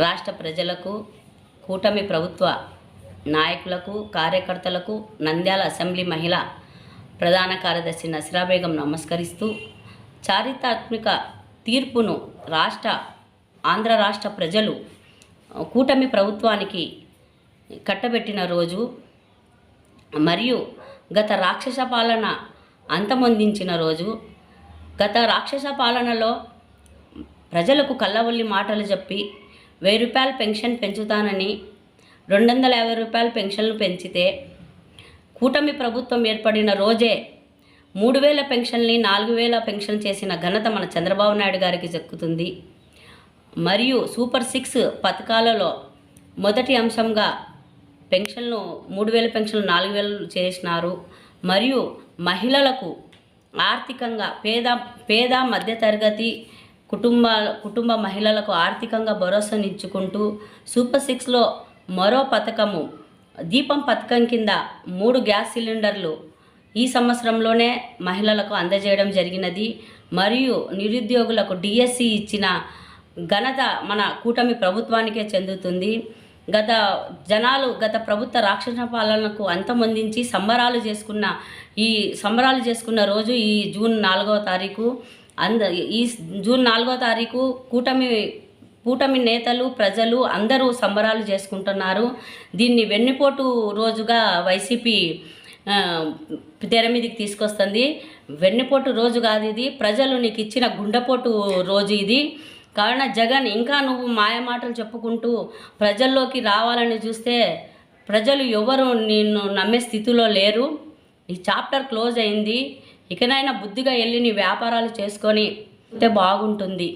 రాష్ట్ర ప్రజలకు, కూటమి ప్రభుత్వ నాయకులకు, కార్యకర్తలకు నంద్యాల అసెంబ్లీ మహిళా ప్రధాన కార్యదర్శి నసిరా బేగం నమస్కరిస్తూ, చారిత్రాత్మక తీర్పును ఆంధ్ర రాష్ట్ర ప్రజలు కూటమి ప్రభుత్వానికి కట్టబెట్టిన రోజు మరియు గత రాక్షస పాలన అంతమొందించిన రోజు. గత రాక్షస పాలనలో ప్రజలకు కళ్ళవల్లి మాటలు చెప్పి 1000 రూపాయల పెన్షన్ పెంచుతానని 250 రూపాయల పెన్షన్లు పెంచితే, కూటమి ప్రభుత్వం ఏర్పడిన రోజే 3000 పెన్షన్ని 4000 పెన్షన్ చేసిన ఘనత మన చంద్రబాబు నాయుడు గారికి దక్కుతుంది. మరియు సూపర్ 6 పథకాలలో మొదటి అంశంగా పెన్షన్లు 3000 పెన్షన్లు 4000 చేసినారు. మరియు మహిళలకు ఆర్థికంగా పేద మధ్యతరగతి కుటుంబ మహిళలకు ఆర్థికంగా భరోసానిచ్చుకుంటూ సూపర్ 6లో మరో పథకము దీపం పథకం కింద 3 గ్యాస్ సిలిండర్లు ఈ సంవత్సరంలోనే మహిళలకు అందజేయడం జరిగినది. మరియు నిరుద్యోగులకు డిఎస్సి ఇచ్చిన ఘనత మన కూటమి ప్రభుత్వానికే చెందుతుంది. గత ప్రభుత్వ రాక్షస పాలనకు అంతమొందించి సంబరాలు చేసుకున్న రోజు ఈ జూన్ 4వ తారీఖు. ఈ జూన్ 4వ తారీఖు కూటమి నేతలు, ప్రజలు అందరూ సంబరాలు చేసుకుంటున్నారు. దీన్ని వెన్నుపోటు రోజుగా వైసీపీ తెర మీదకి తీసుకొస్తుంది. వెన్నుపోటు రోజు కాదు ఇది, ప్రజలు నీకు ఇచ్చిన గుండెపోటు రోజు ఇది. కావున జగన్, ఇంకా నువ్వు మాయమాటలు చెప్పుకుంటూ ప్రజల్లోకి రావాలని చూస్తే ప్రజలు ఎవరు నిన్ను నమ్మే స్థితిలో లేరు. ఈ చాప్టర్ క్లోజ్ అయింది. ఇకనైనా బుద్ధిగా వెళ్ళి నీ వ్యాపారాలు చేసుకొని బాగుంటుంది.